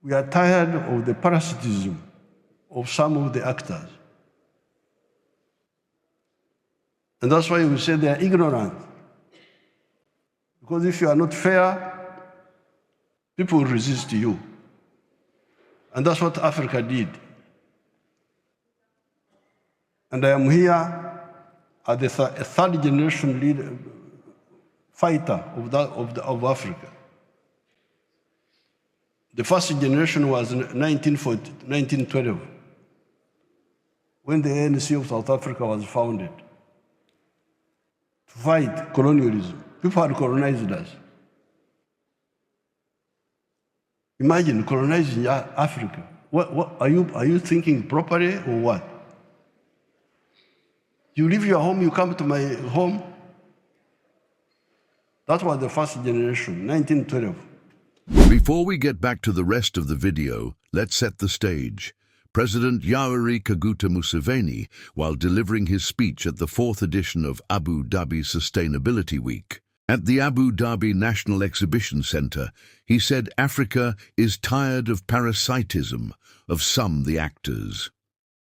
We are tired of the parasitism of some of the actors. And that's why we say they are ignorant. Because if you are not fair, people will resist you. And that's what Africa did. And I am here as a third generation leader, fighter of Africa. The first generation was in 1912, when the ANC of South Africa was founded, to fight colonialism. People had colonized us. Imagine colonizing Africa. What are you thinking properly or what? You leave your home, you come to my home. That was the first generation, 1912. Before we get back to the rest of the video, let's set the stage. President Yoweri Kaguta Museveni, while delivering his speech at the 4th edition of Abu Dhabi Sustainability Week. At the Abu Dhabi National Exhibition Centre, he said Africa is tired of parasitism of some the actors.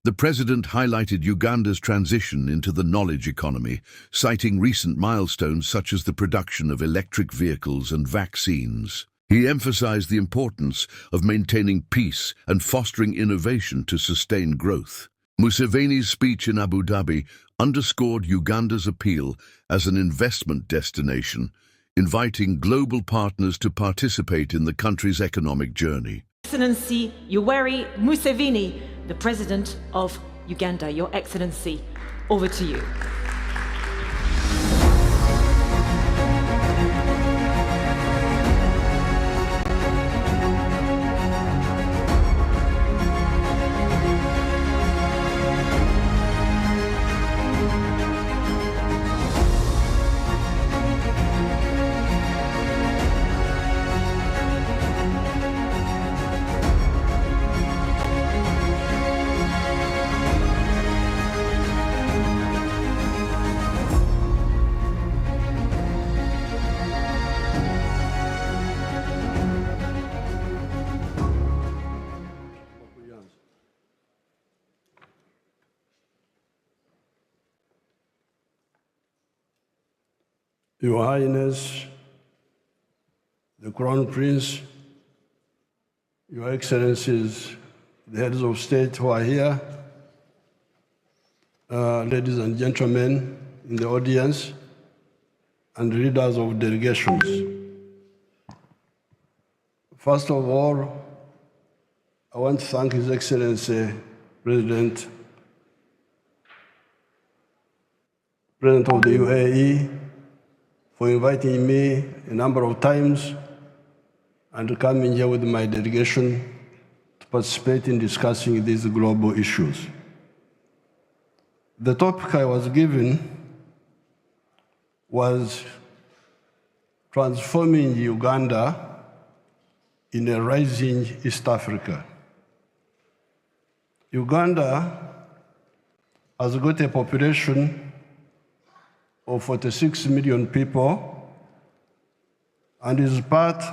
The president highlighted Uganda's transition into the knowledge economy, citing recent milestones such as the production of electric vehicles and vaccines. He emphasized the importance of maintaining peace and fostering innovation to sustain growth. Museveni's speech in Abu Dhabi underscored Uganda's appeal as an investment destination, inviting global partners to participate in the country's economic journey. Excellency Yoweri Museveni, the President of Uganda, Your Excellency, over to you. Your Highness, the Crown Prince, Your Excellencies, the heads of state who are here, ladies and gentlemen in the audience, and leaders of delegations. First of all, I want to thank His Excellency, President of the UAE, for inviting me a number of times and coming here with my delegation to participate in discussing these global issues. The topic I was given was transforming Uganda in a rising East Africa. Uganda has got a population of 46 million people and is part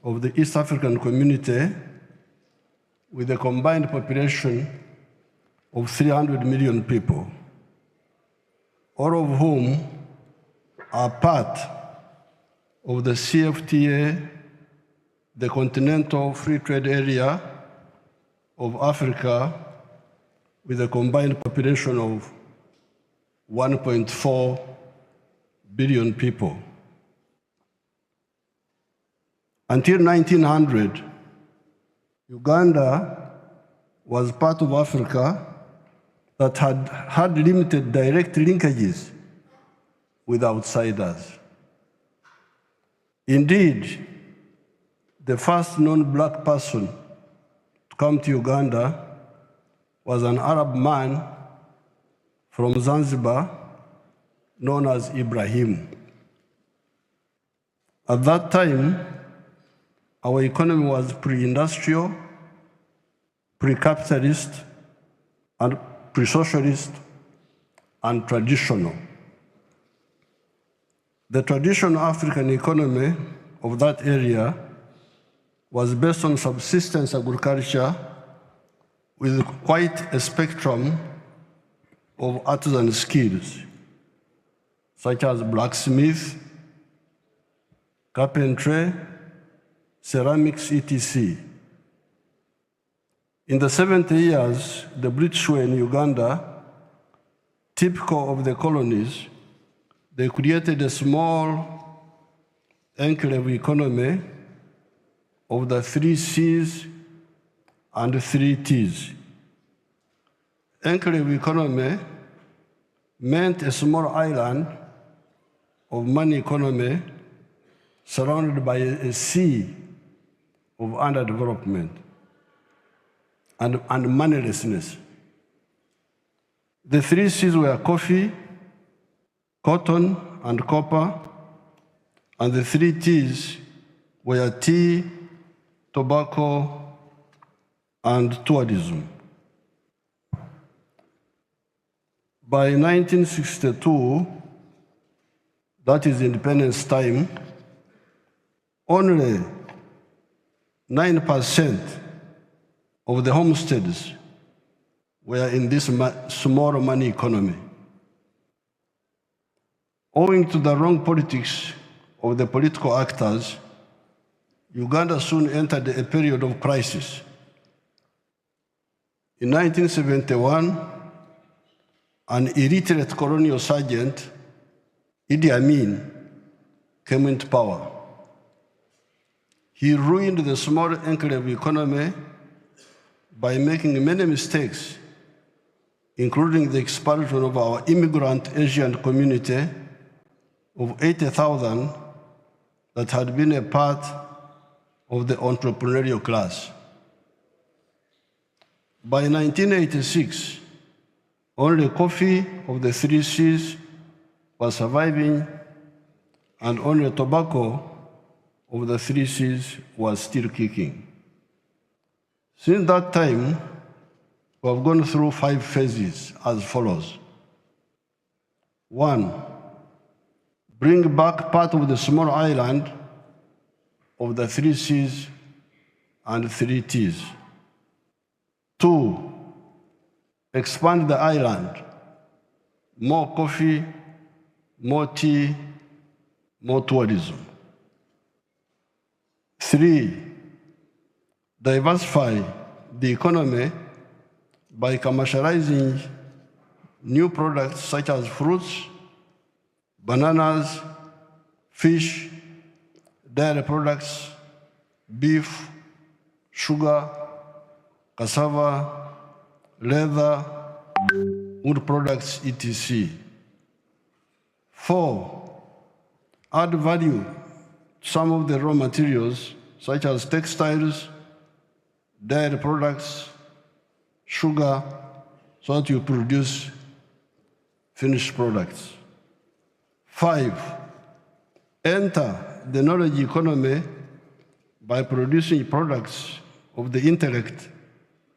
of the East African community with a combined population of 300 million people, all of whom are part of the CFTA, the Continental Free Trade Area of Africa, with a combined population of 1.4 billion people. Until 1900, Uganda was part of Africa that had limited direct linkages with outsiders. Indeed, the first non-black person to come to Uganda was an Arab man from Zanzibar, known as Ibrahim. At that time, our economy was pre-industrial, pre-capitalist, and pre-socialist, and traditional. The traditional African economy of that area was based on subsistence agriculture with quite a spectrum of artisan skills, such as blacksmith, carpentry, ceramics, etc. In the 70 years the British were in Uganda, typical of the colonies, they created a small enclave economy of the 3 C's and 3 T's. Enclave economy meant a small island of money economy surrounded by a sea of underdevelopment and moneylessness. The 3 C's were coffee, cotton, and copper, and the 3 T's were tea, tobacco, and tourism. By 1962, that is independence time, only 9% of the homesteads were in this small money economy. Owing to the wrong politics of the political actors, Uganda soon entered a period of crisis. In 1971, an illiterate colonial sergeant, Idi Amin, came into power. He ruined the small enclave economy by making many mistakes, including the expulsion of our immigrant Asian community of 80,000 that had been a part of the entrepreneurial class. By 1986, only coffee of the 3 C's was surviving, and only tobacco of the 3 C's was still kicking. Since that time, we have gone through 5 phases as follows. 1, bring back part of the small island of the 3 C's and 3 T's. 2, expand the island, more coffee, more tea, more tourism. 3, diversify the economy by commercializing new products such as fruits, bananas, fish, dairy products, beef, sugar, cassava, leather, wood products, etc. 4, add value to some of the raw materials such as textiles, dairy products, sugar, so that you produce finished products. 5, enter the knowledge economy by producing products of the intellect,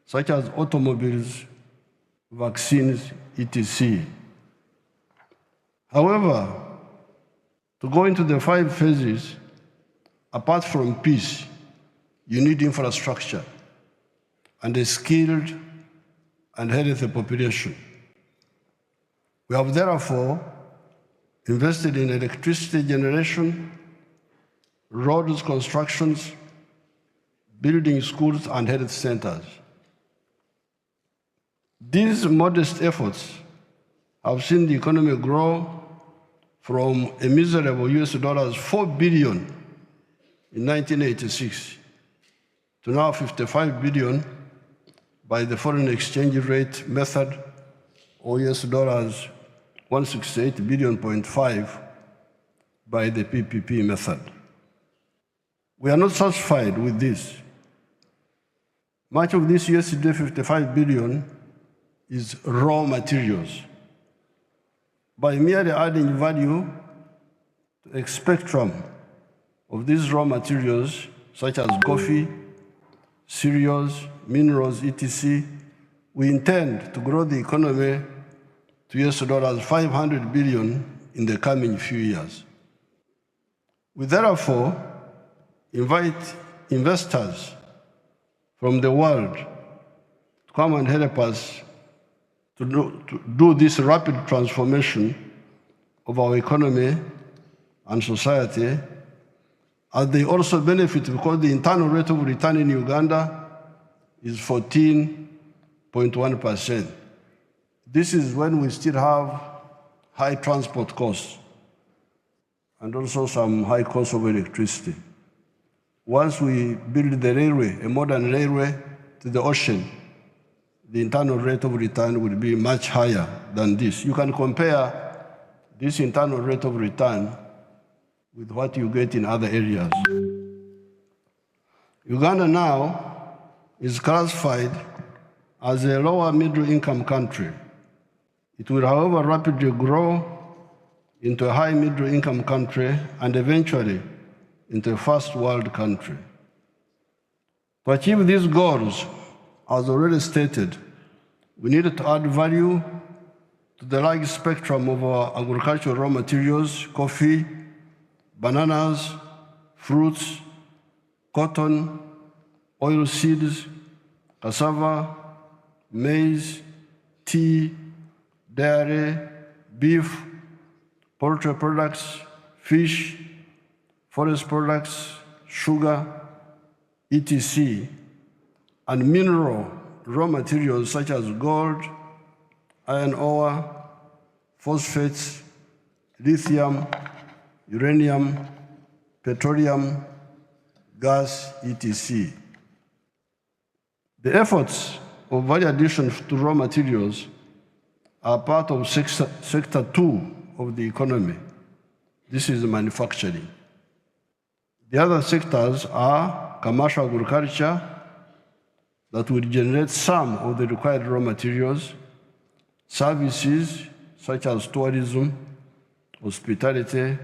such as automobiles, vaccines, etc. However, to go into the 5 phases, apart from peace, you need infrastructure and a skilled and healthy population. We have therefore invested in electricity generation, roads constructions, building schools and health centers. These modest efforts have seen the economy grow from a miserable $4 billion in 1986 to now $55 billion by the foreign exchange rate method, or $168.5 billion by the PPP method. We are not satisfied with this. Much of this $55 billion is raw materials. By merely adding value to a spectrum of these raw materials, such as coffee, cereals, minerals, etc., we intend to grow the economy to $500 billion in the coming few years. We therefore invite investors from the world to come and help us to do this rapid transformation of our economy and society, and they also benefit because the internal rate of return in Uganda is 14.1%. This is when we still have high transport costs and also some high cost of electricity. Once we build the railway, a modern railway to the ocean, the internal rate of return will be much higher than this. You can compare this internal rate of return with what you get in other areas. Uganda now is classified as a lower middle income country. It will, however, rapidly grow into a high middle income country and eventually into a first world country. To achieve these goals, as already stated, we needed to add value to the large spectrum of our agricultural raw materials: coffee, bananas, fruits, cotton, oil seeds, cassava, maize, tea, dairy, beef, poultry products, fish, forest products, sugar, etc., and mineral raw materials such as gold, iron ore, phosphates, lithium, uranium, petroleum, gas, etc. The efforts of value addition to raw materials are part of sector 2 of the economy. This is manufacturing. The other sectors are commercial agriculture that will generate some of the required raw materials, services such as tourism, hospitality,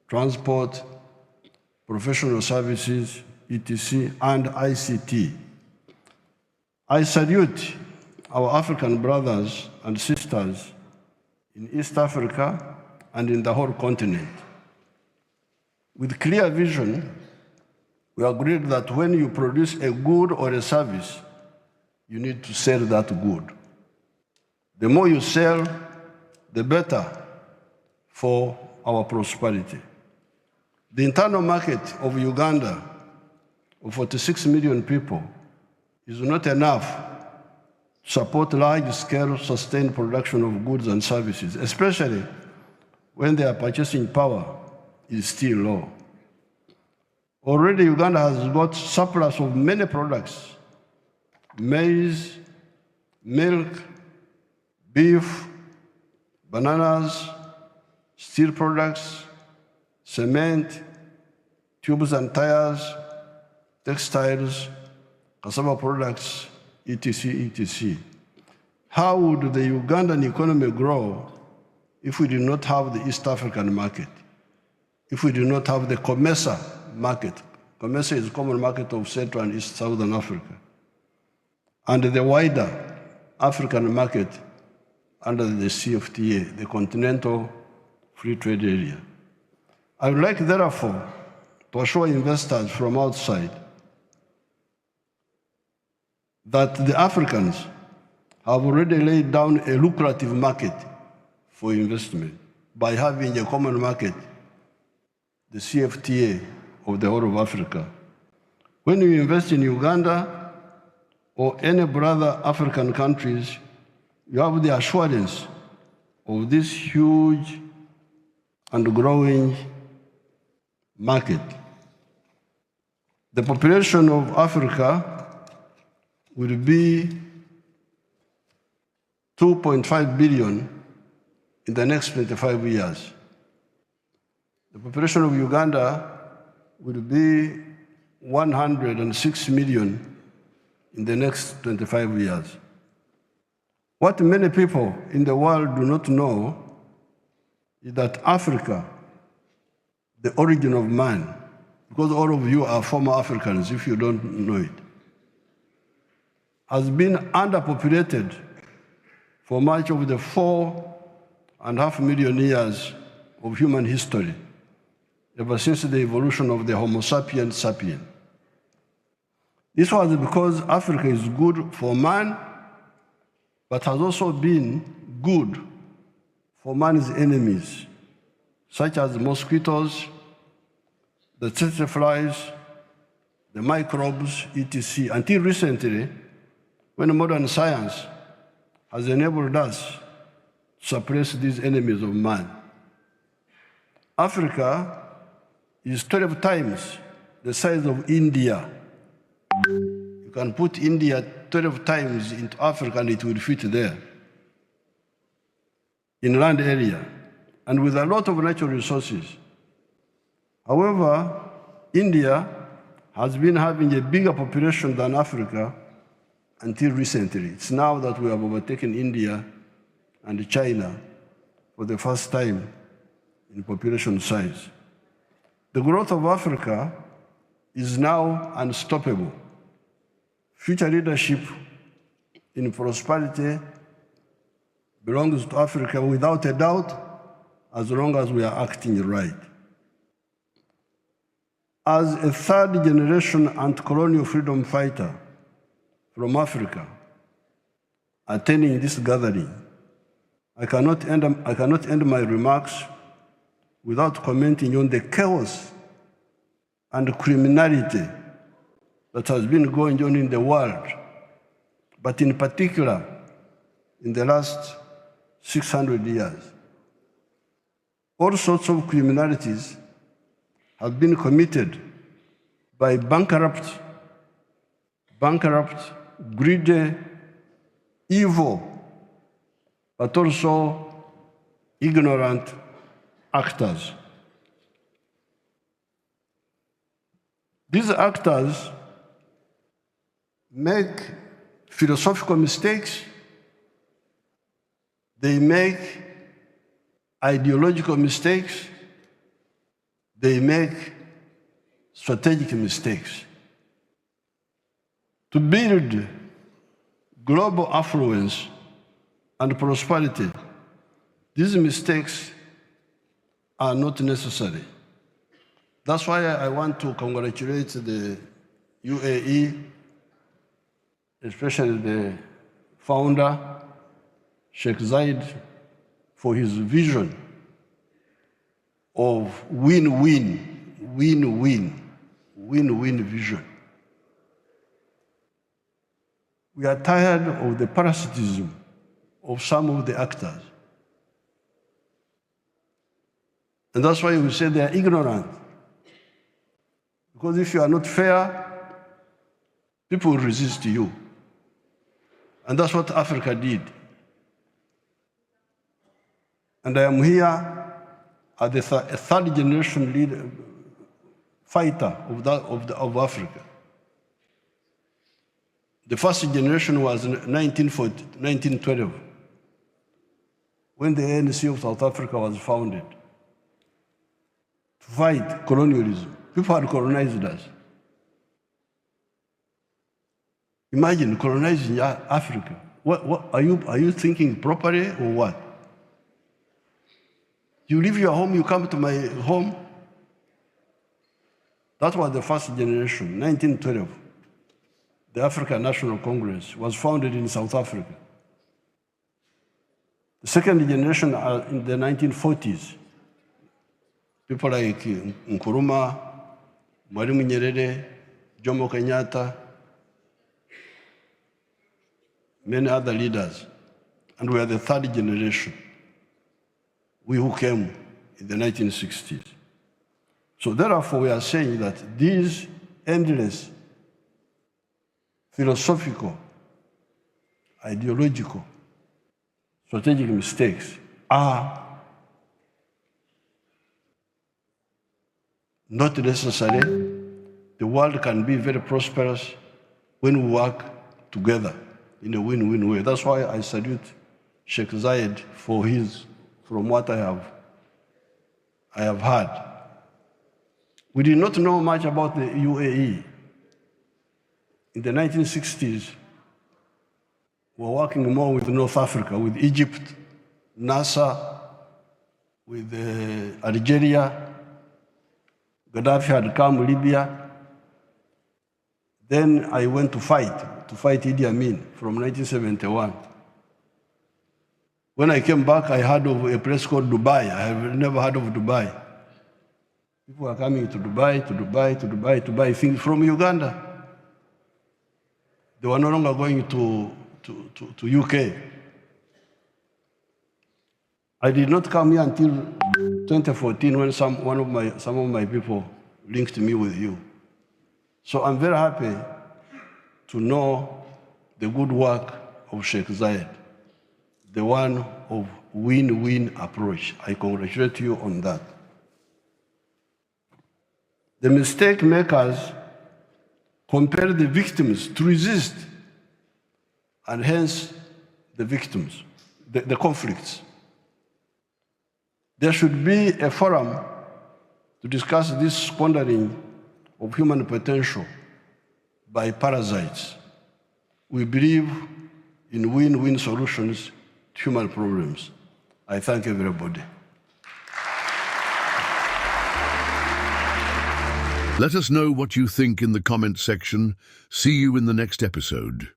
transport, professional services, etc., and ICT. I salute our African brothers and sisters in East Africa and in the whole continent. With clear vision, we agreed that when you produce a good or a service, you need to sell that good. The more you sell, the better for our prosperity. The internal market of Uganda, of 46 million people, is not enough to support large-scale sustained production of goods and services, especially when their purchasing power is still low. Already, Uganda has got surplus of many products: maize, milk, beef, bananas, steel products, cement, tubes and tires, textiles, cassava products, etc., etc. How would the Ugandan economy grow if we did not have the East African market? If we did not have the COMESA market? COMESA is the common market of Central and East Southern Africa, and the wider African market under the CFTA, the Continental Free Trade Area. I would like, therefore, to assure investors from outside that the Africans have already laid down a lucrative market for investment by having a common market, the CFTA of the whole of Africa. When you invest in Uganda or any brother African countries, you have the assurance of this huge and growing market. The population of Africa will be 2.5 billion in the next 25 years. The population of Uganda will be 106 million in the next 25 years. What many people in the world do not know is that Africa, the origin of man, because all of you are former Africans if you don't know it, has been underpopulated for much of the 4.5 million years of human history, ever since the evolution of the Homo sapiens sapiens. This was because Africa is good for man, but has also been good for man's enemies, such as mosquitoes, the tsetse flies, the microbes, etc. Until recently, when modern science has enabled us to suppress these enemies of man. Africa is 12 times the size of India. You can put India 12 times into Africa and it will fit there. In land area, and with a lot of natural resources. However, India has been having a bigger population than Africa until recently. It's now that we have overtaken India and China for the first time in population size. The growth of Africa is now unstoppable. Future leadership in prosperity belongs to Africa without a doubt, as long as we are acting right. As a third-generation anti-colonial freedom fighter from Africa, attending this gathering, I cannot end my remarks without commenting on the chaos and criminality that has been going on in the world, but in particular, in the last 600 years. All sorts of criminalities have been committed by bankrupt, greedy, evil, but also ignorant actors. These actors make philosophical mistakes, they make ideological mistakes, they make strategic mistakes. To build global affluence and prosperity, these mistakes are not necessary. That's why I want to congratulate the UAE, especially the founder, Sheikh Zayed, for his vision of win-win vision. We are tired of the parasitism of some of the actors. And that's why we say they are ignorant. Because if you are not fair, people will resist you. And that's what Africa did. And I am here as a third generation leader, fighter of Africa. The first generation was in 1912, when the ANC of South Africa was founded, to fight colonialism. People had colonized us. Imagine colonizing Africa. What are you thinking properly or what? You leave your home, you come to my home. That was the first generation, 1912. The African National Congress was founded in South Africa. The second generation are in the 1940s. People like Nkrumah, Mwalimu Nyerere, Jomo Kenyatta, many other leaders. And we are the third generation, we who came in the 1960s. So therefore, we are saying that these endless philosophical, ideological, strategic mistakes are not necessary. The world can be very prosperous when we work together in a win-win way. That's why I salute Sheikh Zayed for his, from what I have heard. We did not know much about the UAE. In the 1960s, we were working more with North Africa, with Egypt, Nasser, with Algeria. Gaddafi had come Libya. Then I went to fight Idi Amin from 1971. When I came back, I heard of a place called Dubai. I have never heard of Dubai. People are coming to Dubai, to buy things from Uganda. They were no longer going to UK. I did not come here until 2014 when some of my people linked me with you. So I'm very happy to know the good work of Sheikh Zayed, the one of win-win approach. I congratulate you on that. The mistake makers compare the victims to resist, and hence the victims, the conflicts. There should be a forum to discuss this squandering of human potential by parasites. We believe in win-win solutions to human problems. I thank everybody. Let us know what you think in the comment section. See you in the next episode.